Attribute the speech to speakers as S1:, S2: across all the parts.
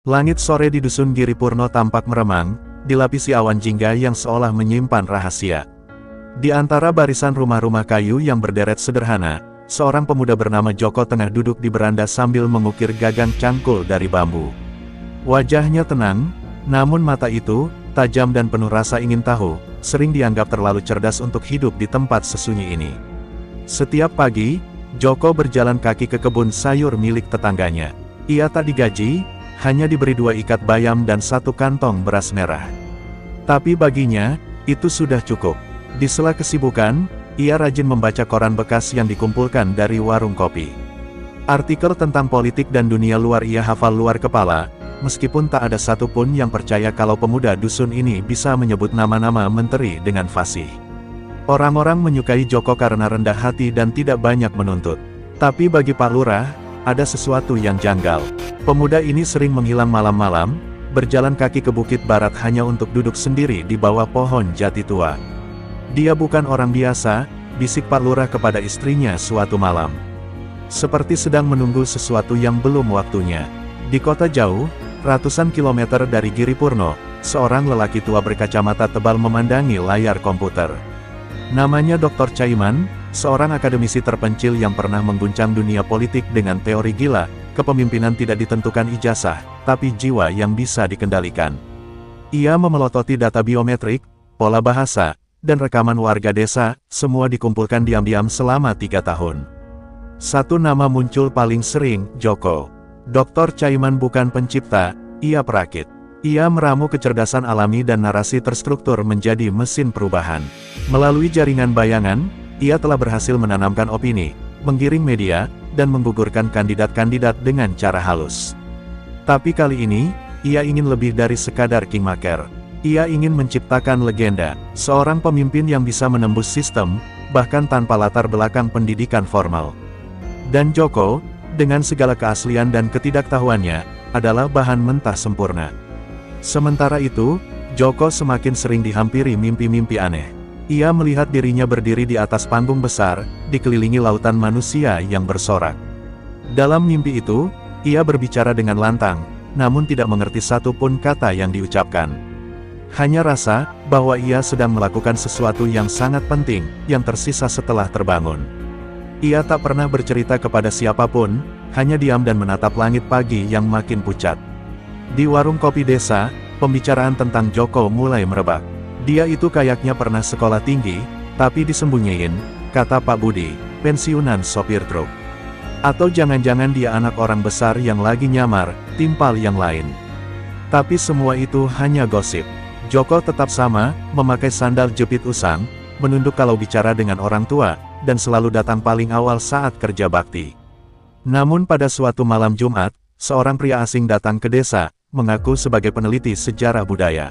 S1: Langit sore di dusun Giripurno tampak meremang, dilapisi awan jingga yang seolah menyimpan rahasia. Di antara barisan rumah-rumah kayu yang berderet sederhana, seorang pemuda bernama Joko tengah duduk di beranda sambil mengukir gagang cangkul dari bambu. Wajahnya tenang, namun mata itu, tajam dan penuh rasa ingin tahu, sering dianggap terlalu cerdas untuk hidup di tempat sesunyi ini. Setiap pagi, Joko berjalan kaki ke kebun sayur milik tetangganya. Ia tak digaji, hanya diberi 2 ikat bayam dan 1 kantong beras merah. Tapi baginya, itu sudah cukup. Di sela kesibukan, ia rajin membaca koran bekas yang dikumpulkan dari warung kopi. Artikel tentang politik dan dunia luar ia hafal luar kepala, meskipun tak ada satupun yang percaya kalau pemuda dusun ini bisa menyebut nama-nama menteri dengan fasih. Orang-orang menyukai Joko karena rendah hati dan tidak banyak menuntut. Tapi bagi Pak Lurah, ada sesuatu yang janggal. Pemuda ini sering menghilang malam-malam, berjalan kaki ke Bukit Barat hanya untuk duduk sendiri di bawah pohon jati tua. Dia bukan orang biasa, bisik Pak Lurah kepada istrinya suatu malam. Seperti sedang menunggu sesuatu yang belum waktunya. Di kota jauh, ratusan kilometer dari Giripurno, seorang lelaki tua berkacamata tebal memandangi layar komputer. Namanya Dr. Caiman, seorang akademisi terpencil yang pernah mengguncang dunia politik dengan teori gila, kepemimpinan tidak ditentukan ijazah, tapi jiwa yang bisa dikendalikan. Ia memelototi data biometrik, pola bahasa, dan rekaman warga desa, semua dikumpulkan diam-diam selama 3 tahun. Satu nama muncul paling sering, Joko. Dr. Caiman bukan pencipta, ia perakit. Ia meramu kecerdasan alami dan narasi terstruktur menjadi mesin perubahan. Melalui jaringan bayangan, ia telah berhasil menanamkan opini, menggiring media, dan menggugurkan kandidat-kandidat dengan cara halus. Tapi kali ini, ia ingin lebih dari sekadar kingmaker. Ia ingin menciptakan legenda, seorang pemimpin yang bisa menembus sistem, bahkan tanpa latar belakang pendidikan formal. Dan Joko, dengan segala keaslian dan ketidaktahuannya, adalah bahan mentah sempurna. Sementara itu, Joko semakin sering dihampiri mimpi-mimpi aneh. Ia melihat dirinya berdiri di atas panggung besar, dikelilingi lautan manusia yang bersorak. Dalam mimpi itu, ia berbicara dengan lantang, namun tidak mengerti satu pun kata yang diucapkan. Hanya rasa bahwa ia sedang melakukan sesuatu yang sangat penting, yang tersisa setelah terbangun. Ia tak pernah bercerita kepada siapapun, hanya diam dan menatap langit pagi yang makin pucat. Di warung kopi desa, pembicaraan tentang Joko mulai merebak. Dia itu kayaknya pernah sekolah tinggi, tapi disembunyiin, kata Pak Budi, pensiunan sopir truk. Atau jangan-jangan dia anak orang besar yang lagi nyamar, timpal yang lain. Tapi semua itu hanya gosip. Joko tetap sama, memakai sandal jepit usang, menunduk kalau bicara dengan orang tua, dan selalu datang paling awal saat kerja bakti. Namun pada suatu malam Jumat, seorang pria asing datang ke desa, mengaku sebagai peneliti sejarah budaya.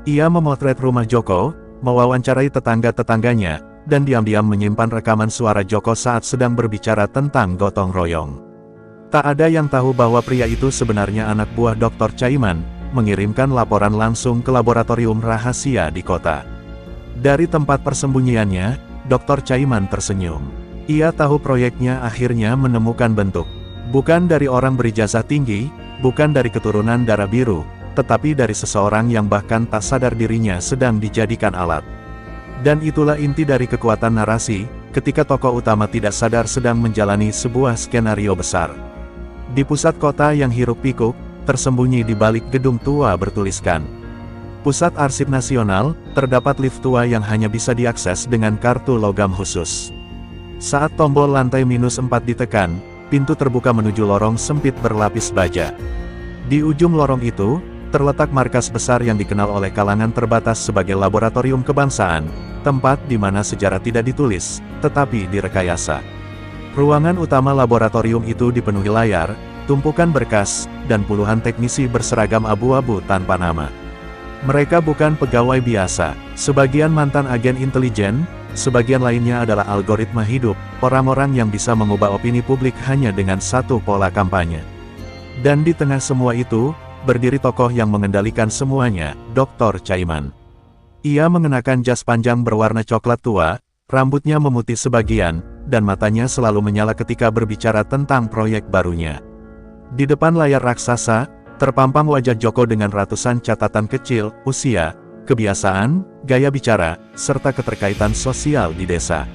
S1: Ia memotret rumah Joko, mewawancarai tetangga-tetangganya, dan diam-diam menyimpan rekaman suara Joko saat sedang berbicara tentang gotong royong. Tak ada yang tahu bahwa pria itu sebenarnya anak buah Dr. Caiman, mengirimkan laporan langsung ke laboratorium rahasia di kota. Dari tempat persembunyiannya, Dr. Caiman tersenyum. Ia tahu proyeknya akhirnya menemukan bentuk. Bukan dari orang berijazah tinggi, bukan dari keturunan darah biru, tetapi dari seseorang yang bahkan tak sadar dirinya sedang dijadikan alat. Dan itulah inti dari kekuatan narasi, ketika tokoh utama tidak sadar sedang menjalani sebuah skenario besar. Di pusat kota yang hiruk-pikuk, tersembunyi di balik gedung tua bertuliskan Pusat Arsip Nasional, terdapat lift tua yang hanya bisa diakses dengan kartu logam khusus. Saat tombol lantai -4 ditekan, pintu terbuka menuju lorong sempit berlapis baja. Di ujung lorong itu, terletak markas besar yang dikenal oleh kalangan terbatas sebagai laboratorium kebangsaan, tempat di mana sejarah tidak ditulis, tetapi direkayasa. Ruangan utama laboratorium itu dipenuhi layar, tumpukan berkas, dan puluhan teknisi berseragam abu-abu tanpa nama. Mereka bukan pegawai biasa, sebagian mantan agen intelijen, sebagian lainnya adalah algoritma hidup, orang-orang yang bisa mengubah opini publik hanya dengan satu pola kampanye. Dan di tengah semua itu, berdiri tokoh yang mengendalikan semuanya, Dr. Caiman. Ia mengenakan jas panjang berwarna coklat tua, rambutnya memutih sebagian, dan matanya selalu menyala ketika berbicara tentang proyek barunya. Di depan layar raksasa, Terpampang wajah Joko dengan ratusan catatan kecil, usia, kebiasaan, gaya bicara, serta keterkaitan sosial di desa.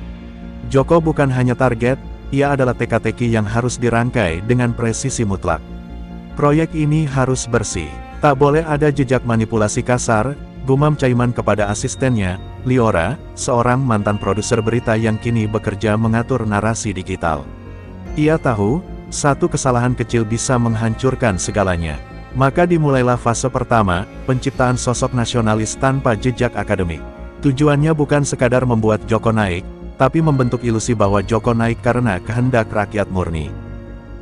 S1: Joko bukan hanya target, ia adalah teka-teki yang harus dirangkai dengan presisi mutlak. Proyek ini harus bersih, tak boleh ada jejak manipulasi kasar, gumam Caiman kepada asistennya, Liora, seorang mantan produser berita yang kini bekerja mengatur narasi digital. Ia tahu, satu kesalahan kecil bisa menghancurkan segalanya. Maka dimulailah fase pertama, penciptaan sosok nasionalis tanpa jejak akademik. Tujuannya bukan sekadar membuat Joko naik, tapi membentuk ilusi bahwa Joko naik karena kehendak rakyat murni.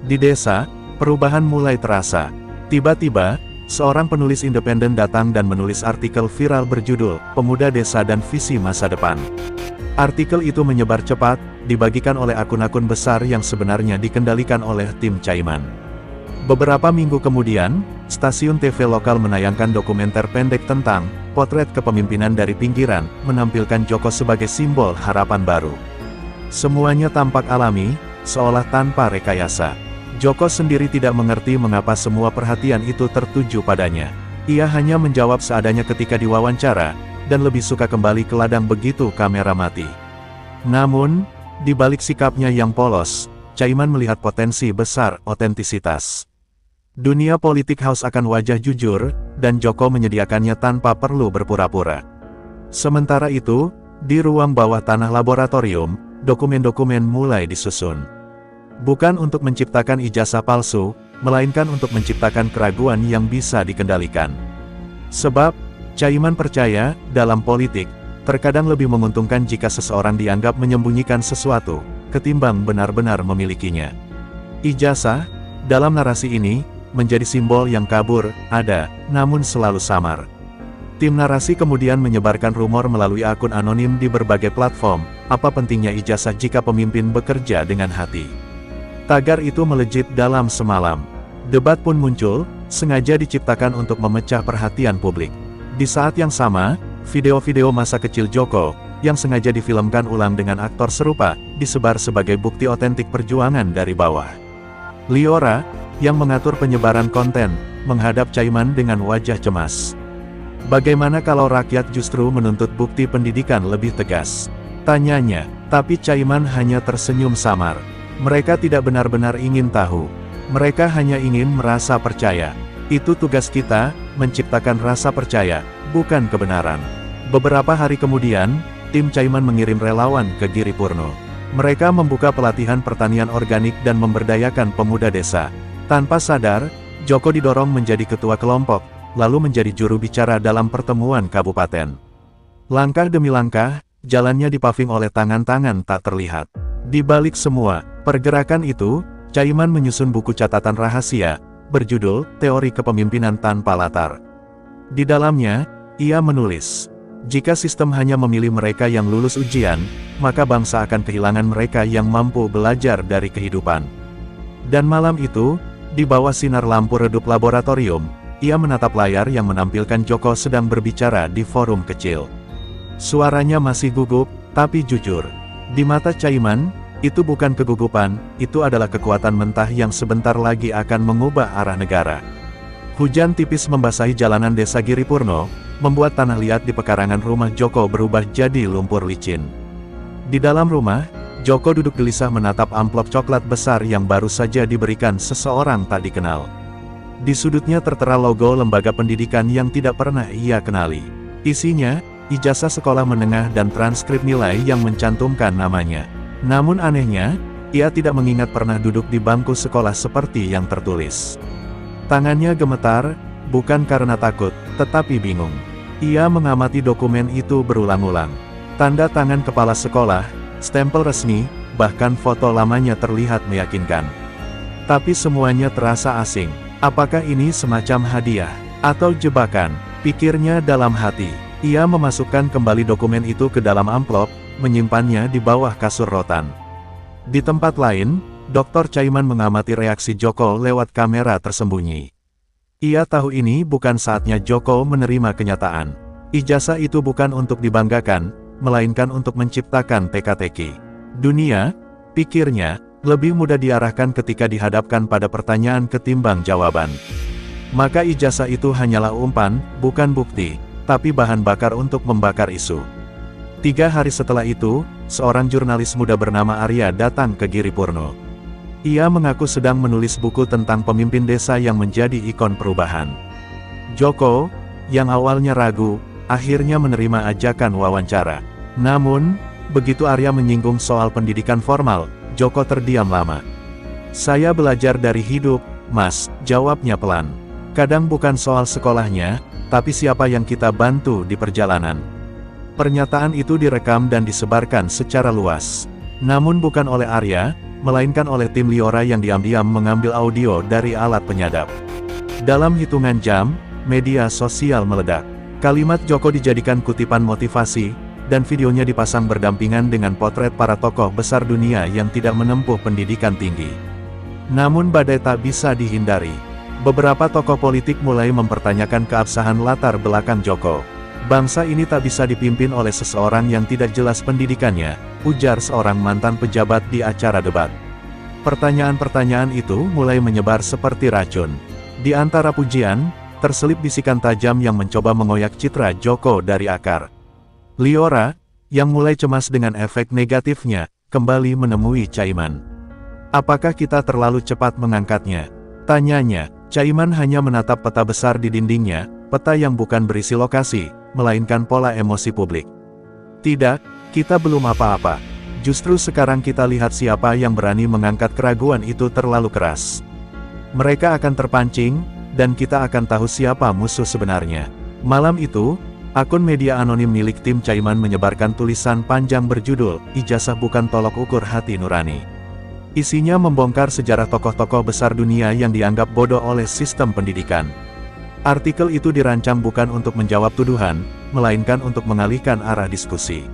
S1: Di desa, perubahan mulai terasa. Tiba-tiba, seorang penulis independen datang dan menulis artikel viral berjudul, "Pemuda Desa dan Visi Masa Depan". Artikel itu menyebar cepat, dibagikan oleh akun-akun besar yang sebenarnya dikendalikan oleh tim Caiman. Beberapa minggu kemudian, stasiun TV lokal menayangkan dokumenter pendek tentang potret kepemimpinan dari pinggiran, menampilkan Joko sebagai simbol harapan baru. Semuanya tampak alami, seolah tanpa rekayasa. Joko sendiri tidak mengerti mengapa semua perhatian itu tertuju padanya. Ia hanya menjawab seadanya ketika diwawancara, dan lebih suka kembali ke ladang begitu kamera mati. Namun, di balik sikapnya yang polos, Caiman melihat potensi besar otentisitas. Dunia politik haus akan wajah jujur, dan Joko menyediakannya tanpa perlu berpura-pura. Sementara itu, di ruang bawah tanah laboratorium, dokumen-dokumen mulai disusun. Bukan untuk menciptakan ijazah palsu, melainkan untuk menciptakan keraguan yang bisa dikendalikan. Sebab, Caiman percaya, dalam politik, terkadang lebih menguntungkan jika seseorang dianggap menyembunyikan sesuatu, ketimbang benar-benar memilikinya. Ijazah, dalam narasi ini, menjadi simbol yang kabur, ada, namun selalu samar. Tim narasi kemudian menyebarkan rumor melalui akun anonim di berbagai platform, apa pentingnya ijazah jika pemimpin bekerja dengan hati. Tagar itu melejit dalam semalam. Debat pun muncul, sengaja diciptakan untuk memecah perhatian publik. Di saat yang sama, video-video masa kecil Joko, yang sengaja difilmkan ulang dengan aktor serupa, disebar sebagai bukti otentik perjuangan dari bawah. Liora, yang mengatur penyebaran konten, menghadap Caiman dengan wajah cemas. Bagaimana kalau rakyat justru menuntut bukti pendidikan lebih tegas? Tanyanya, tapi Caiman hanya tersenyum samar. Mereka tidak benar-benar ingin tahu. Mereka hanya ingin merasa percaya. Itu tugas kita, menciptakan rasa percaya, bukan kebenaran. Beberapa hari kemudian, tim Caiman mengirim relawan ke Giripurno. Mereka membuka pelatihan pertanian organik dan memberdayakan pemuda desa. Tanpa sadar, Joko didorong menjadi ketua kelompok, lalu menjadi juru bicara dalam pertemuan kabupaten. Langkah demi langkah, jalannya dipaving oleh tangan-tangan tak terlihat. Di balik semua pergerakan itu, Caiman menyusun buku catatan rahasia, berjudul Teori Kepemimpinan Tanpa Latar. Di dalamnya, ia menulis, jika sistem hanya memilih mereka yang lulus ujian, maka bangsa akan kehilangan mereka yang mampu belajar dari kehidupan. Dan malam itu, di bawah sinar lampu redup laboratorium, ia menatap layar yang menampilkan Joko sedang berbicara di forum kecil. Suaranya masih gugup, tapi jujur. Di mata Caiman, itu bukan kegugupan, itu adalah kekuatan mentah yang sebentar lagi akan mengubah arah negara. Hujan tipis membasahi jalanan desa Giripurno, membuat tanah liat di pekarangan rumah Joko berubah jadi lumpur licin. Di dalam rumah, Joko duduk gelisah menatap amplop coklat besar yang baru saja diberikan seseorang tak dikenal. Di sudutnya tertera logo lembaga pendidikan yang tidak pernah ia kenali. Isinya, ijazah sekolah menengah dan transkrip nilai yang mencantumkan namanya. Namun anehnya, ia tidak mengingat pernah duduk di bangku sekolah seperti yang tertulis. Tangannya gemetar, bukan karena takut, tetapi bingung. Ia mengamati dokumen itu berulang-ulang. Tanda tangan kepala sekolah, stempel resmi, bahkan foto lamanya terlihat meyakinkan. Tapi semuanya terasa asing. Apakah ini semacam hadiah? Atau jebakan? Pikirnya dalam hati. Ia memasukkan kembali dokumen itu ke dalam amplop, menyimpannya di bawah kasur rotan. Di tempat lain, Dr. Caiman mengamati reaksi Joko lewat kamera tersembunyi. Ia tahu ini bukan saatnya Joko menerima kenyataan. Ijazah itu bukan untuk dibanggakan, melainkan untuk menciptakan teka-teki. Dunia, pikirnya, lebih mudah diarahkan ketika dihadapkan pada pertanyaan ketimbang jawaban. Maka ijazah itu hanyalah umpan, bukan bukti, tapi bahan bakar untuk membakar isu. 3 hari setelah itu, seorang jurnalis muda bernama Arya datang ke Giripurno. Ia mengaku sedang menulis buku tentang pemimpin desa yang menjadi ikon perubahan. Joko, yang awalnya ragu, akhirnya menerima ajakan wawancara. Namun, begitu Arya menyinggung soal pendidikan formal, Joko terdiam lama. "Saya belajar dari hidup, Mas," jawabnya pelan. "Kadang bukan soal sekolahnya, tapi siapa yang kita bantu di perjalanan." Pernyataan itu direkam dan disebarkan secara luas. Namun bukan oleh Arya, melainkan oleh tim Liora yang diam-diam mengambil audio dari alat penyadap. Dalam hitungan jam, media sosial meledak. Kalimat Joko dijadikan kutipan motivasi, dan videonya dipasang berdampingan dengan potret para tokoh besar dunia yang tidak menempuh pendidikan tinggi. Namun badai tak bisa dihindari. Beberapa tokoh politik mulai mempertanyakan keabsahan latar belakang Joko. "Bangsa ini tak bisa dipimpin oleh seseorang yang tidak jelas pendidikannya," ujar seorang mantan pejabat di acara debat. Pertanyaan-pertanyaan itu mulai menyebar seperti racun. Di antara pujian, terselip bisikan tajam yang mencoba mengoyak citra Joko dari akar. Liora, yang mulai cemas dengan efek negatifnya, kembali menemui Caiman. "Apakah kita terlalu cepat mengangkatnya?" tanyanya. Caiman hanya menatap peta besar di dindingnya, peta yang bukan berisi lokasi, melainkan pola emosi publik. "Tidak, kita belum apa-apa. Justru sekarang kita lihat siapa yang berani mengangkat keraguan itu terlalu keras. Mereka akan terpancing, dan kita akan tahu siapa musuh sebenarnya." Malam itu, akun media anonim milik tim Caiman menyebarkan tulisan panjang berjudul, "Ijazah Bukan Tolok Ukur Hati Nurani." Isinya membongkar sejarah tokoh-tokoh besar dunia yang dianggap bodoh oleh sistem pendidikan. Artikel itu dirancang bukan untuk menjawab tuduhan, melainkan untuk mengalihkan arah diskusi.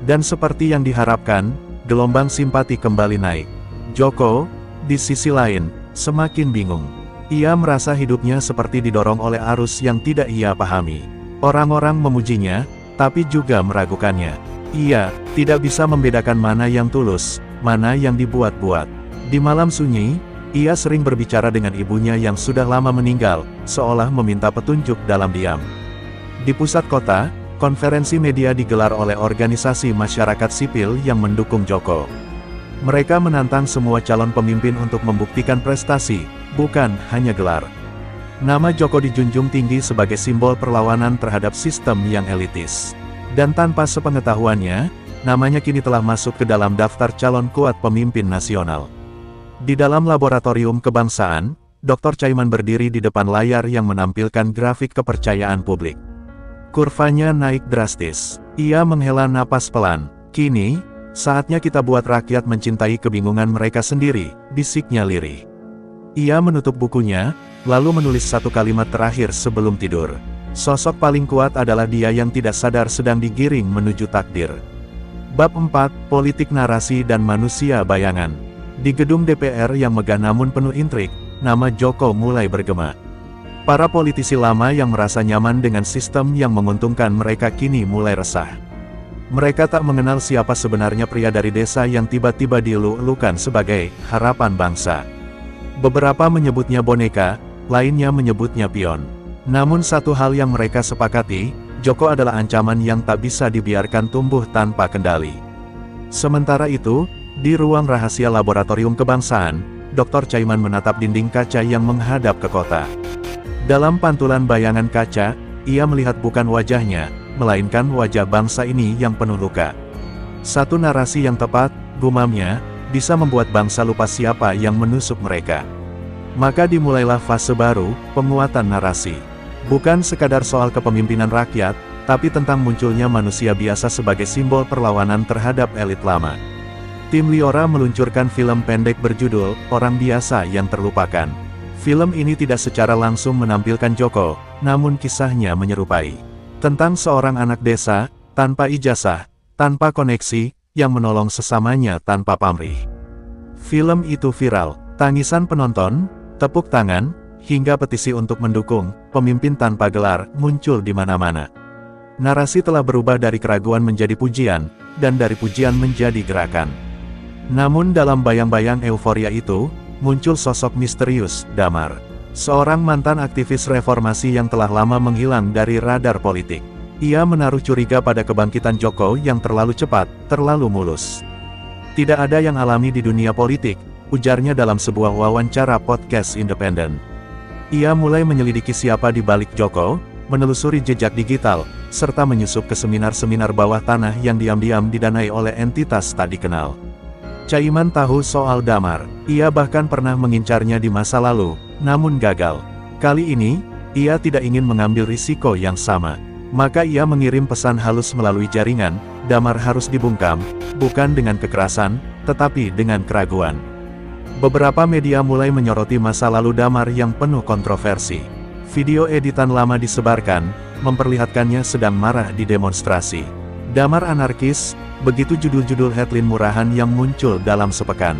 S1: Dan seperti yang diharapkan, gelombang simpati kembali naik. Joko, di sisi lain, semakin bingung. Ia merasa hidupnya seperti didorong oleh arus yang tidak ia pahami. Orang-orang memujinya, tapi juga meragukannya. Ia tidak bisa membedakan mana yang tulus, mana yang dibuat-buat. Di malam sunyi, ia sering berbicara dengan ibunya yang sudah lama meninggal, seolah meminta petunjuk dalam diam. Di pusat kota, konferensi media digelar oleh organisasi masyarakat sipil yang mendukung Joko. Mereka menantang semua calon pemimpin untuk membuktikan prestasi, bukan hanya gelar. Nama Joko dijunjung tinggi sebagai simbol perlawanan terhadap sistem yang elitis. Dan tanpa sepengetahuannya, namanya kini telah masuk ke dalam daftar calon kuat pemimpin nasional. Di dalam laboratorium kebangsaan, Dr. Caiman berdiri di depan layar yang menampilkan grafik kepercayaan publik. Kurvanya naik drastis. Ia menghela napas pelan. "Kini, saatnya kita buat rakyat mencintai kebingungan mereka sendiri," bisiknya lirih. Ia menutup bukunya, lalu menulis satu kalimat terakhir sebelum tidur. "Sosok paling kuat adalah dia yang tidak sadar sedang digiring menuju takdir." Bab 4, Politik Narasi dan Manusia Bayangan. Di gedung DPR yang megah namun penuh intrik, nama Joko mulai bergema. Para politisi lama yang merasa nyaman dengan sistem yang menguntungkan mereka kini mulai resah. Mereka tak mengenal siapa sebenarnya pria dari desa yang tiba-tiba dielu-elukan sebagai harapan bangsa. Beberapa menyebutnya boneka, lainnya menyebutnya pion. Namun satu hal yang mereka sepakati, Joko adalah ancaman yang tak bisa dibiarkan tumbuh tanpa kendali. Sementara itu, di ruang rahasia laboratorium kebangsaan, Dr. Caiman menatap dinding kaca yang menghadap ke kota. Dalam pantulan bayangan kaca, ia melihat bukan wajahnya, melainkan wajah bangsa ini yang penuh luka. Satu narasi yang tepat, gumamnya, bisa membuat bangsa lupa siapa yang menusuk mereka. Maka dimulailah fase baru, penguatan narasi. Bukan sekadar soal kepemimpinan rakyat, tapi tentang munculnya manusia biasa sebagai simbol perlawanan terhadap elit lama. Tim Liora meluncurkan film pendek berjudul, Orang Biasa Yang Terlupakan. Film ini tidak secara langsung menampilkan Joko, namun kisahnya menyerupai. Tentang seorang anak desa, tanpa ijazah, tanpa koneksi, yang menolong sesamanya tanpa pamrih. Film itu viral, tangisan penonton, tepuk tangan, hingga petisi untuk mendukung pemimpin tanpa gelar muncul di mana-mana. Narasi telah berubah dari keraguan menjadi pujian, dan dari pujian menjadi gerakan. Namun dalam bayang-bayang euforia itu, muncul sosok misterius, Damar. seorang mantan aktivis reformasi yang telah lama menghilang dari radar politik. Ia menaruh curiga pada kebangkitan Joko yang terlalu cepat, terlalu mulus. Tidak ada yang alami di dunia politik, ujarnya dalam sebuah wawancara podcast independen. Ia mulai menyelidiki siapa di balik Joko, menelusuri jejak digital, serta menyusup ke seminar-seminar bawah tanah yang diam-diam didanai oleh entitas tak dikenal. Caiman tahu soal Damar, ia bahkan pernah mengincarnya di masa lalu, namun gagal. Kali ini, ia tidak ingin mengambil risiko yang sama. Maka ia mengirim pesan halus melalui jaringan, Damar harus dibungkam, bukan dengan kekerasan, tetapi dengan keraguan. Beberapa media mulai menyoroti masa lalu Damar yang penuh kontroversi. Video editan lama disebarkan, memperlihatkannya sedang marah di demonstrasi. Damar anarkis, begitu judul-judul headline murahan yang muncul dalam sepekan.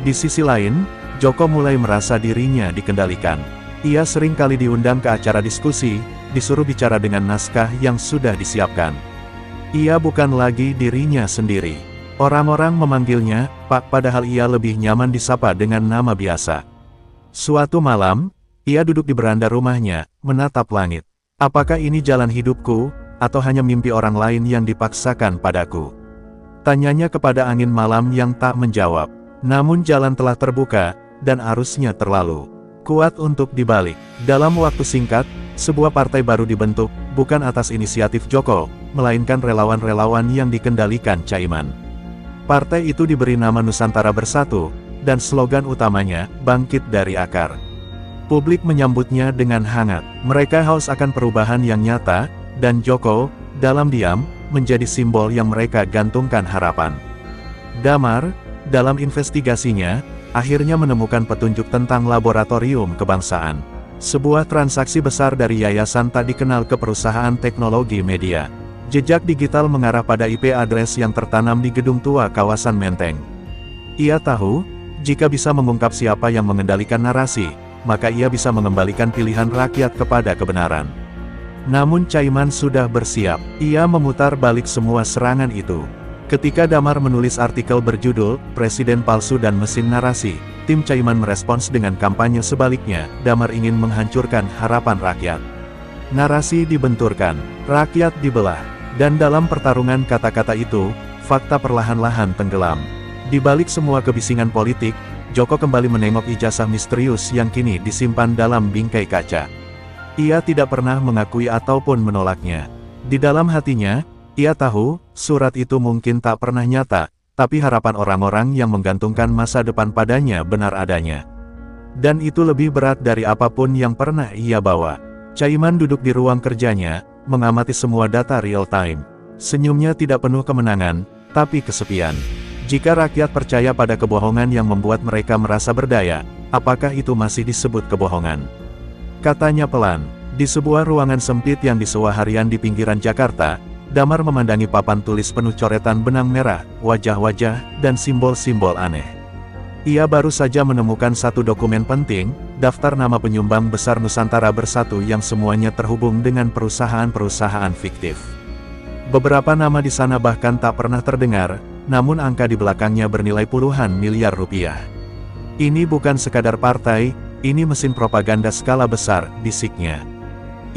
S1: Di sisi lain, Joko mulai merasa dirinya dikendalikan. Ia sering kali diundang ke acara diskusi, disuruh bicara dengan naskah yang sudah disiapkan. Ia bukan lagi dirinya sendiri. Orang-orang memanggilnya Pak, padahal ia lebih nyaman disapa dengan nama biasa. Suatu malam, ia duduk di beranda rumahnya, menatap langit. Apakah ini jalan hidupku, atau hanya mimpi orang lain yang dipaksakan padaku? Tanyanya kepada angin malam yang tak menjawab. Namun jalan telah terbuka, dan arusnya terlalu kuat untuk dibalik. Dalam waktu singkat, sebuah partai baru dibentuk, bukan atas inisiatif Joko, melainkan relawan-relawan yang dikendalikan Caiman. Partai itu diberi nama Nusantara Bersatu, dan slogan utamanya, bangkit dari akar. Publik menyambutnya dengan hangat. Mereka haus akan perubahan yang nyata, dan Joko, dalam diam, menjadi simbol yang mereka gantungkan harapan. Damar, dalam investigasinya, akhirnya menemukan petunjuk tentang laboratorium kebangsaan. Sebuah transaksi besar dari yayasan tak dikenal ke perusahaan teknologi media. Jejak digital mengarah pada IP address yang tertanam di gedung tua kawasan Menteng. Ia tahu, jika bisa mengungkap siapa yang mengendalikan narasi, maka ia bisa mengembalikan pilihan rakyat kepada kebenaran. Namun Caiman sudah bersiap. Ia memutar balik semua serangan itu. Ketika Damar menulis artikel berjudul, Presiden Palsu dan Mesin Narasi, tim Caiman merespons dengan kampanye sebaliknya, Damar ingin menghancurkan harapan rakyat. Narasi dibenturkan, rakyat dibelah, dan dalam pertarungan kata-kata itu, fakta perlahan-lahan tenggelam. Di balik semua kebisingan politik, Joko kembali menengok ijazah misterius yang kini disimpan dalam bingkai kaca. Ia tidak pernah mengakui ataupun menolaknya. Di dalam hatinya, ia tahu, surat itu mungkin tak pernah nyata, tapi harapan orang-orang yang menggantungkan masa depan padanya benar adanya. Dan itu lebih berat dari apapun yang pernah ia bawa. Caiman duduk di ruang kerjanya, mengamati semua data real time. Senyumnya tidak penuh kemenangan, tapi kesepian. Jika rakyat percaya pada kebohongan yang membuat mereka merasa berdaya, apakah itu masih disebut kebohongan? Katanya pelan. Di sebuah ruangan sempit yang disewa harian di pinggiran Jakarta, Damar memandangi papan tulis penuh coretan benang merah, wajah-wajah, dan simbol-simbol aneh. Ia baru saja menemukan satu dokumen penting, daftar nama penyumbang besar Nusantara Bersatu yang semuanya terhubung dengan perusahaan-perusahaan fiktif. Beberapa nama di sana bahkan tak pernah terdengar, namun angka di belakangnya bernilai puluhan miliar rupiah. Ini bukan sekadar partai, ini mesin propaganda skala besar, bisiknya.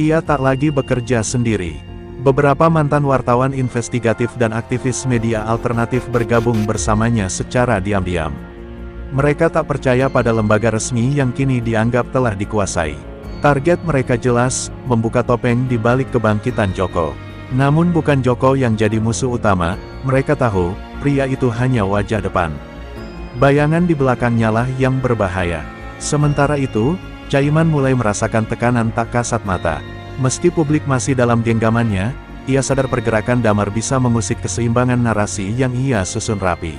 S1: Ia tak lagi bekerja sendiri. Beberapa mantan wartawan investigatif dan aktivis media alternatif bergabung bersamanya secara diam-diam. Mereka tak percaya pada lembaga resmi yang kini dianggap telah dikuasai. Target mereka jelas, membuka topeng di balik kebangkitan Joko. Namun bukan Joko yang jadi musuh utama, mereka tahu, pria itu hanya wajah depan. Bayangan di belakangnya lah yang berbahaya. Sementara itu, Caiman mulai merasakan tekanan tak kasat mata. Meski publik masih dalam genggamannya, ia sadar pergerakan Damar bisa mengusik keseimbangan narasi yang ia susun rapi.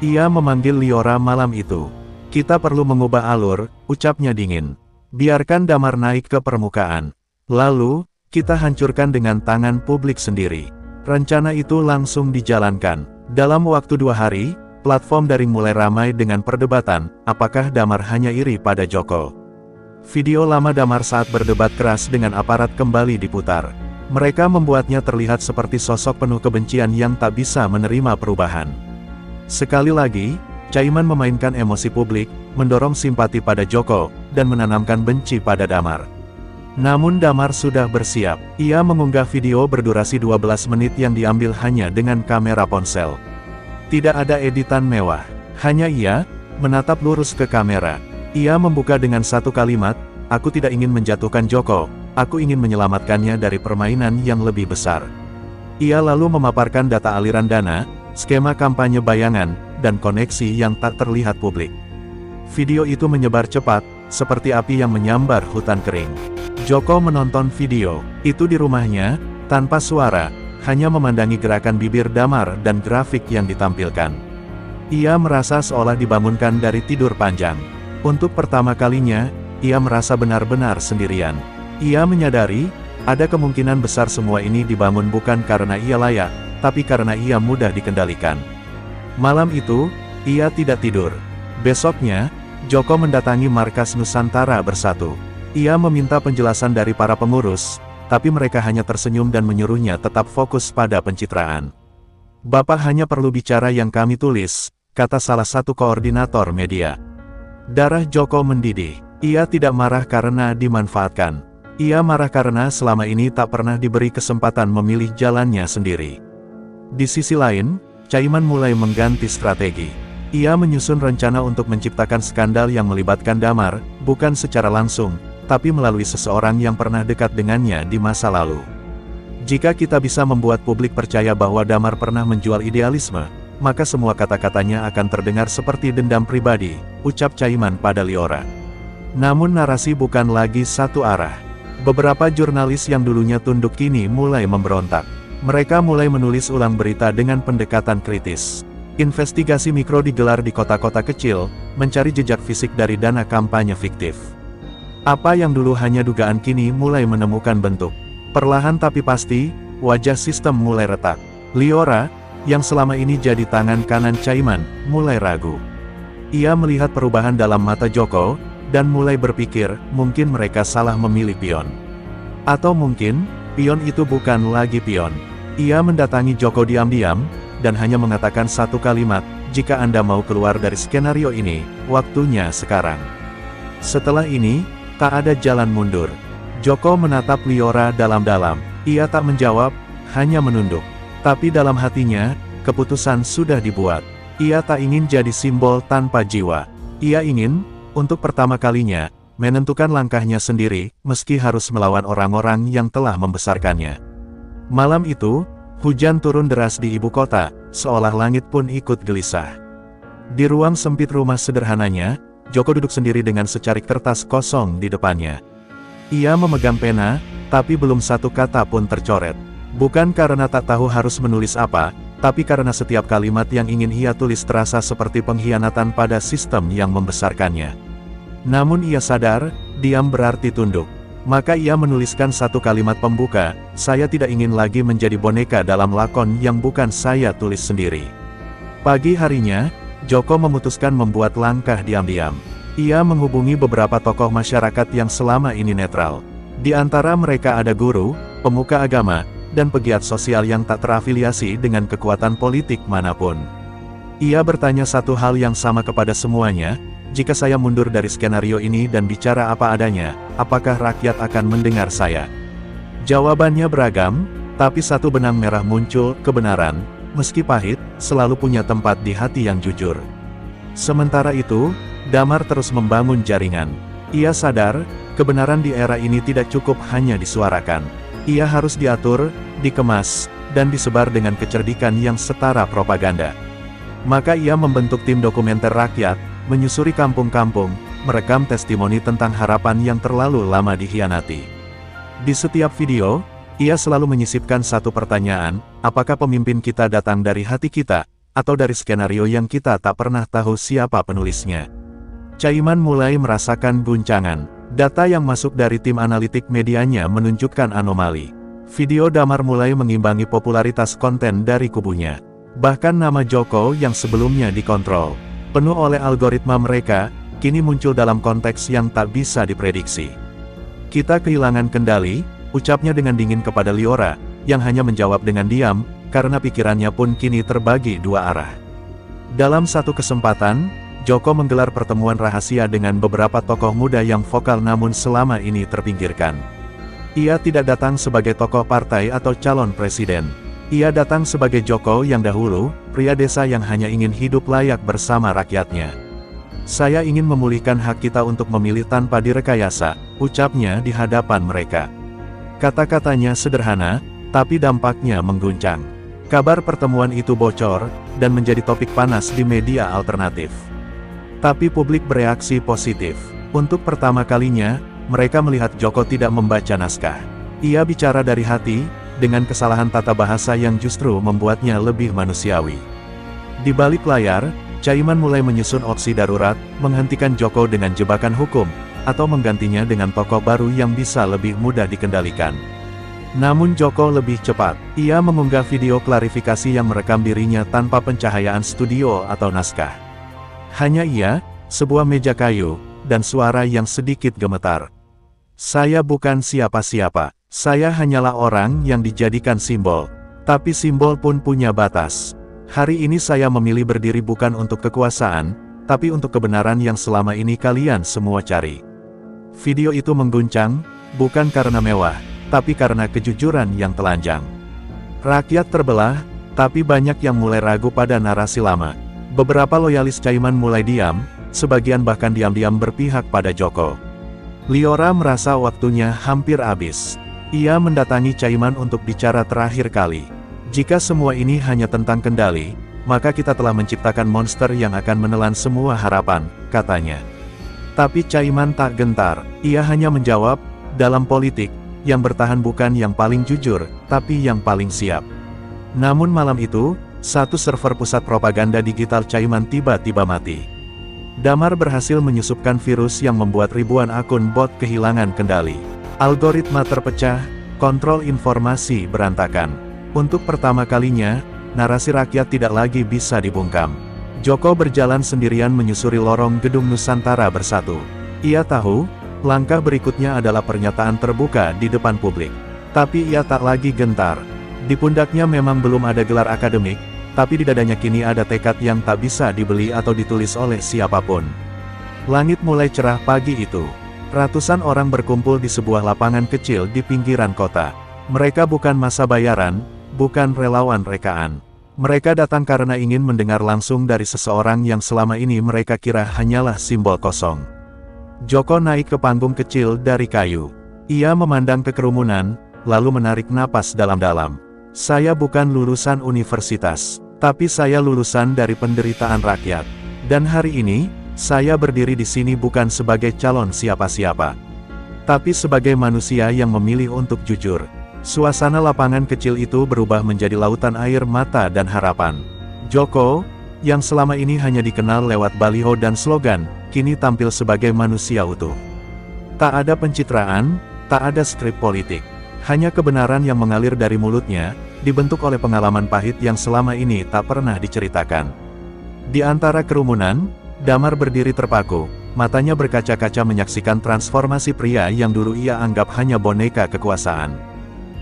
S1: Ia memanggil Liora malam itu. Kita perlu mengubah alur, ucapnya dingin. Biarkan Damar naik ke permukaan. Lalu, kita hancurkan dengan tangan publik sendiri. Rencana itu langsung dijalankan. Dalam waktu 2 hari, platform daring mulai ramai dengan perdebatan, apakah Damar hanya iri pada Joko. Video lama Damar saat berdebat keras dengan aparat kembali diputar. Mereka membuatnya terlihat seperti sosok penuh kebencian yang tak bisa menerima perubahan. Sekali lagi, Caiman memainkan emosi publik, mendorong simpati pada Joko, dan menanamkan benci pada Damar. Namun Damar sudah bersiap. Ia mengunggah video berdurasi 12 menit yang diambil hanya dengan kamera ponsel. Tidak ada editan mewah. Hanya ia, menatap lurus ke kamera. Ia membuka dengan satu kalimat, "Aku tidak ingin menjatuhkan Joko, aku ingin menyelamatkannya dari permainan yang lebih besar." Ia lalu memaparkan data aliran dana, skema kampanye bayangan, dan koneksi yang tak terlihat publik. Video itu menyebar cepat, seperti api yang menyambar hutan kering. Joko menonton video itu di rumahnya, tanpa suara, hanya memandangi gerakan bibir Damar dan grafik yang ditampilkan. Ia merasa seolah dibangunkan dari tidur panjang. Untuk pertama kalinya, ia merasa benar-benar sendirian. Ia menyadari, ada kemungkinan besar semua ini dibangun bukan karena ia layak, tapi karena ia mudah dikendalikan. Malam itu, ia tidak tidur. Besoknya, Joko mendatangi markas Nusantara Bersatu. Ia meminta penjelasan dari para pengurus, tapi mereka hanya tersenyum dan menyuruhnya tetap fokus pada pencitraan. "Bapak hanya perlu bicara yang kami tulis," kata salah satu koordinator media. Darah Joko mendidih. Ia tidak marah karena dimanfaatkan. Ia marah karena selama ini tak pernah diberi kesempatan memilih jalannya sendiri. Di sisi lain, Caiman mulai mengganti strategi. Ia menyusun rencana untuk menciptakan skandal yang melibatkan Damar, bukan secara langsung, tapi melalui seseorang yang pernah dekat dengannya di masa lalu. "Jika kita bisa membuat publik percaya bahwa Damar pernah menjual idealisme, maka semua kata-katanya akan terdengar seperti dendam pribadi," ucap Caiman pada Liora. Namun narasi bukan lagi satu arah. Beberapa jurnalis yang dulunya tunduk kini mulai memberontak. Mereka mulai menulis ulang berita dengan pendekatan kritis. Investigasi mikro digelar di kota-kota kecil, mencari jejak fisik dari dana kampanye fiktif. Apa yang dulu hanya dugaan kini mulai menemukan bentuk. Perlahan tapi pasti, wajah sistem mulai retak. Liora, yang selama ini jadi tangan kanan Caiman, mulai ragu. Ia melihat perubahan dalam mata Joko, dan mulai berpikir, mungkin mereka salah memilih pion. Atau mungkin, pion itu bukan lagi pion. Ia mendatangi Joko diam-diam, dan hanya mengatakan satu kalimat, "Jika Anda mau keluar dari skenario ini, waktunya sekarang." Setelah ini, tak ada jalan mundur. Joko menatap Liora dalam-dalam. Ia tak menjawab, hanya menunduk. Tapi dalam hatinya, keputusan sudah dibuat. Ia tak ingin jadi simbol tanpa jiwa. Ia ingin, untuk pertama kalinya, menentukan langkahnya sendiri, meski harus melawan orang-orang yang telah membesarkannya. Malam itu, hujan turun deras di ibu kota, seolah langit pun ikut gelisah. Di ruang sempit rumah sederhananya, Joko duduk sendiri dengan secarik kertas kosong di depannya. Ia memegang pena, tapi belum satu kata pun tercoret. Bukan karena tak tahu harus menulis apa, tapi karena setiap kalimat yang ingin ia tulis terasa seperti pengkhianatan pada sistem yang membesarkannya. Namun ia sadar, diam berarti tunduk. Maka ia menuliskan satu kalimat pembuka, "Saya tidak ingin lagi menjadi boneka dalam lakon yang bukan saya tulis sendiri." Pagi harinya, Joko memutuskan membuat langkah diam-diam. Ia menghubungi beberapa tokoh masyarakat yang selama ini netral. Di antara mereka ada guru, pemuka agama, dan pegiat sosial yang tak terafiliasi dengan kekuatan politik manapun. Ia bertanya satu hal yang sama kepada semuanya, "Jika saya mundur dari skenario ini dan bicara apa adanya, apakah rakyat akan mendengar saya?" Jawabannya beragam, tapi satu benang merah muncul, kebenaran, meski pahit, selalu punya tempat di hati yang jujur. Sementara itu, Damar terus membangun jaringan. Ia sadar, kebenaran di era ini tidak cukup hanya disuarakan. Ia harus diatur, dikemas, dan disebar dengan kecerdikan yang setara propaganda. Maka ia membentuk tim dokumenter rakyat, menyusuri kampung-kampung, merekam testimoni tentang harapan yang terlalu lama dikhianati. Di setiap video, ia selalu menyisipkan satu pertanyaan, apakah pemimpin kita datang dari hati kita, atau dari skenario yang kita tak pernah tahu siapa penulisnya. Caiman mulai merasakan guncangan. Data yang masuk dari tim analitik medianya menunjukkan anomali. Video Damar mulai mengimbangi popularitas konten dari kubunya. Bahkan nama Joko yang sebelumnya dikontrol penuh oleh algoritma mereka, kini muncul dalam konteks yang tak bisa diprediksi. "Kita kehilangan kendali," ucapnya dengan dingin kepada Liora, yang hanya menjawab dengan diam, karena pikirannya pun kini terbagi dua arah. Dalam satu kesempatan, Joko menggelar pertemuan rahasia dengan beberapa tokoh muda yang vokal namun selama ini terpinggirkan. Ia tidak datang sebagai tokoh partai atau calon presiden. Ia datang sebagai Joko yang dahulu, pria desa yang hanya ingin hidup layak bersama rakyatnya. Saya ingin memulihkan hak kita untuk memilih tanpa direkayasa, ucapnya di hadapan mereka. Kata-katanya sederhana, tapi dampaknya mengguncang. Kabar pertemuan itu bocor, dan menjadi topik panas di media alternatif. Tapi publik bereaksi positif. Untuk pertama kalinya, mereka melihat Joko tidak membaca naskah. Ia bicara dari hati, dengan kesalahan tata bahasa yang justru membuatnya lebih manusiawi. Di balik layar, Caiman mulai menyusun opsi darurat, menghentikan Joko dengan jebakan hukum, atau menggantinya dengan tokoh baru yang bisa lebih mudah dikendalikan. Namun Joko lebih cepat. Ia mengunggah video klarifikasi yang merekam dirinya tanpa pencahayaan studio atau naskah. Hanya ia, sebuah meja kayu, dan suara yang sedikit gemetar. Saya bukan siapa-siapa. Saya hanyalah orang yang dijadikan simbol. Tapi simbol pun punya batas. Hari ini saya memilih berdiri bukan untuk kekuasaan, tapi untuk kebenaran yang selama ini kalian semua cari. Video itu mengguncang, bukan karena mewah, tapi karena kejujuran yang telanjang. Rakyat terbelah, tapi banyak yang mulai ragu pada narasi lama. Beberapa loyalis Caiman mulai diam, sebagian bahkan diam-diam berpihak pada Joko. Liora merasa waktunya hampir habis. Ia mendatangi Caiman untuk bicara terakhir kali. Jika semua ini hanya tentang kendali, maka kita telah menciptakan monster yang akan menelan semua harapan, katanya. Tapi Caiman tak gentar. Ia hanya menjawab, dalam politik, yang bertahan bukan yang paling jujur, tapi yang paling siap. Namun malam itu, satu server pusat propaganda digital Caiman tiba-tiba mati. Damar berhasil menyusupkan virus yang membuat ribuan akun bot kehilangan kendali. Algoritma terpecah, kontrol informasi berantakan. Untuk pertama kalinya, narasi rakyat tidak lagi bisa dibungkam. Joko berjalan sendirian menyusuri lorong gedung Nusantara Bersatu. Ia tahu, langkah berikutnya adalah pernyataan terbuka di depan publik. Tapi ia tak lagi gentar. Di pundaknya memang belum ada gelar akademik, tapi di dadanya kini ada tekad yang tak bisa dibeli atau ditulis oleh siapapun. Langit mulai cerah pagi itu. Ratusan orang berkumpul di sebuah lapangan kecil di pinggiran kota. Mereka bukan massa bayaran, bukan relawan rekaan. Mereka datang karena ingin mendengar langsung dari seseorang yang selama ini mereka kira hanyalah simbol kosong. Joko naik ke panggung kecil dari kayu. Ia memandang ke kerumunan, lalu menarik napas dalam-dalam. Saya bukan lulusan universitas, tapi saya lulusan dari penderitaan rakyat. Dan hari ini, saya berdiri di sini bukan sebagai calon siapa-siapa, tapi sebagai manusia yang memilih untuk jujur. Suasana lapangan kecil itu berubah menjadi lautan air mata dan harapan. Joko, yang selama ini hanya dikenal lewat baliho dan slogan, kini tampil sebagai manusia utuh. Tak ada pencitraan, tak ada skrip politik. Hanya kebenaran yang mengalir dari mulutnya, dibentuk oleh pengalaman pahit yang selama ini tak pernah diceritakan. Di antara kerumunan, Damar berdiri terpaku, matanya berkaca-kaca menyaksikan transformasi pria yang dulu ia anggap hanya boneka kekuasaan.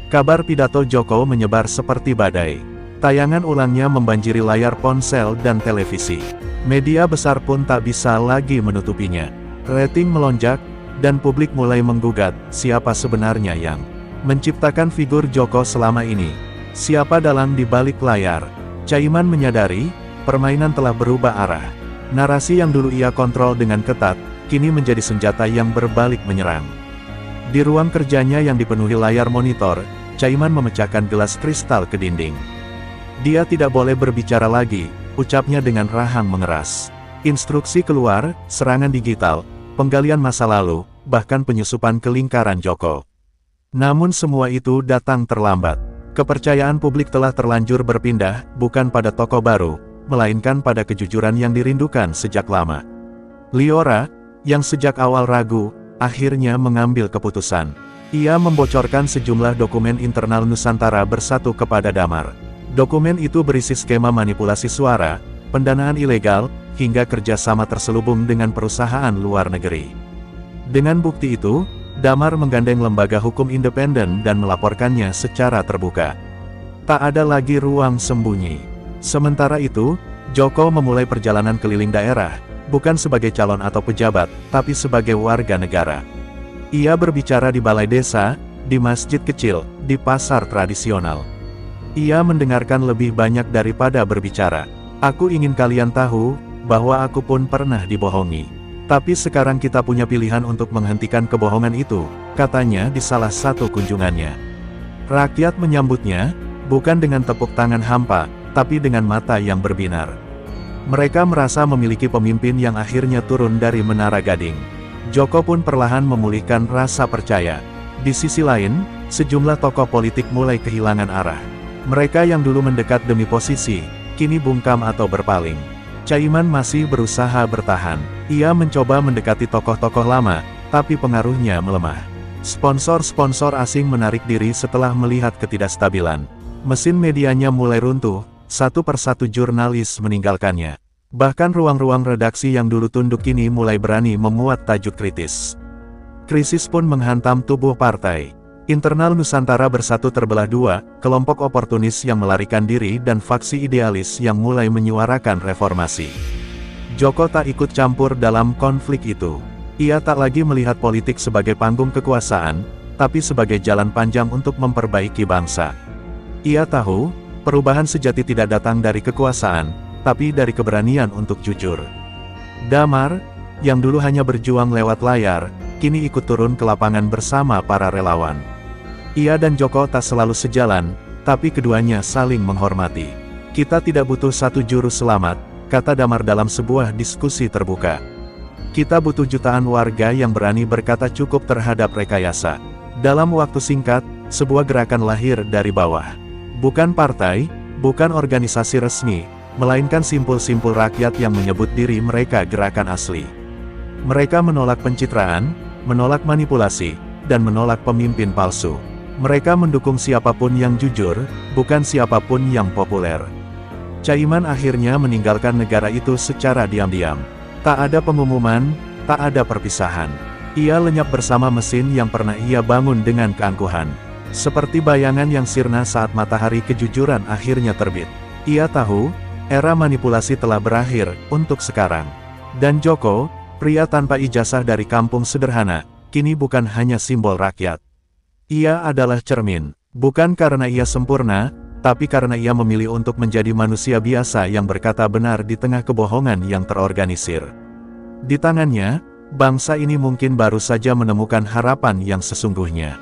S1: Kabar pidato Joko menyebar seperti badai. Tayangan ulangnya membanjiri layar ponsel dan televisi. Media besar pun tak bisa lagi menutupinya. Rating melonjak, dan publik mulai menggugat, siapa sebenarnya yang menciptakan figur Joko selama ini. Siapa dalang di balik layar? Caiman menyadari, permainan telah berubah arah. Narasi yang dulu ia kontrol dengan ketat, kini menjadi senjata yang berbalik menyerang. Di ruang kerjanya yang dipenuhi layar monitor, Caiman memecahkan gelas kristal ke dinding. Dia tidak boleh berbicara lagi, ucapnya dengan rahang mengeras. Instruksi keluar, serangan digital, penggalian masa lalu, bahkan penyusupan ke lingkaran Joko. Namun semua itu datang terlambat. Kepercayaan publik telah terlanjur berpindah, bukan pada tokoh baru, melainkan pada kejujuran yang dirindukan sejak lama. Liora, yang sejak awal ragu, akhirnya mengambil keputusan. Ia membocorkan sejumlah dokumen internal Nusantara Bersatu kepada Damar. Dokumen itu berisi skema manipulasi suara, pendanaan ilegal, hingga kerjasama terselubung dengan perusahaan luar negeri. Dengan bukti itu, Damar menggandeng lembaga hukum independen dan melaporkannya secara terbuka. Tak ada lagi ruang sembunyi. Sementara itu, Joko memulai perjalanan keliling daerah, bukan sebagai calon atau pejabat, tapi sebagai warga negara. Ia berbicara di balai desa, di masjid kecil, di pasar tradisional. Ia mendengarkan lebih banyak daripada berbicara. Aku ingin kalian tahu, bahwa aku pun pernah dibohongi. Tapi sekarang kita punya pilihan untuk menghentikan kebohongan itu, katanya di salah satu kunjungannya. Rakyat menyambutnya, bukan dengan tepuk tangan hampa, tapi dengan mata yang berbinar. Mereka merasa memiliki pemimpin yang akhirnya turun dari Menara Gading. Joko pun perlahan memulihkan rasa percaya. Di sisi lain, sejumlah tokoh politik mulai kehilangan arah. Mereka yang dulu mendekat demi posisi, kini bungkam atau berpaling. Caiman masih berusaha bertahan. Ia mencoba mendekati tokoh-tokoh lama, tapi pengaruhnya melemah. Sponsor-sponsor asing menarik diri setelah melihat ketidakstabilan. Mesin medianya mulai runtuh, satu persatu jurnalis meninggalkannya. Bahkan ruang-ruang redaksi yang dulu tunduk kini mulai berani memuat tajuk kritis. Krisis pun menghantam tubuh partai. Internal Nusantara Bersatu terbelah dua, kelompok oportunis yang melarikan diri dan faksi idealis yang mulai menyuarakan reformasi. Joko tak ikut campur dalam konflik itu. Ia tak lagi melihat politik sebagai panggung kekuasaan, tapi sebagai jalan panjang untuk memperbaiki bangsa. Ia tahu, perubahan sejati tidak datang dari kekuasaan, tapi dari keberanian untuk jujur. Damar, yang dulu hanya berjuang lewat layar, kini ikut turun ke lapangan bersama para relawan. Ia dan Joko tak selalu sejalan, tapi keduanya saling menghormati. Kita tidak butuh satu juru selamat, kata Damar dalam sebuah diskusi terbuka. Kita butuh jutaan warga yang berani berkata cukup terhadap rekayasa. Dalam waktu singkat, sebuah gerakan lahir dari bawah. Bukan partai, bukan organisasi resmi, melainkan simpul-simpul rakyat yang menyebut diri mereka gerakan asli. Mereka menolak pencitraan, menolak manipulasi, dan menolak pemimpin palsu. Mereka mendukung siapapun yang jujur, bukan siapapun yang populer. Caiman akhirnya meninggalkan negara itu secara diam-diam. Tak ada pengumuman, tak ada perpisahan. Ia lenyap bersama mesin yang pernah ia bangun dengan keangkuhan. Seperti bayangan yang sirna saat matahari kejujuran akhirnya terbit. Ia tahu, era manipulasi telah berakhir, untuk sekarang. Dan Joko, pria tanpa ijazah dari kampung sederhana, kini bukan hanya simbol rakyat. Ia adalah cermin, bukan karena ia sempurna, tapi karena ia memilih untuk menjadi manusia biasa yang berkata benar di tengah kebohongan yang terorganisir. Di tangannya, bangsa ini mungkin baru saja menemukan harapan yang sesungguhnya.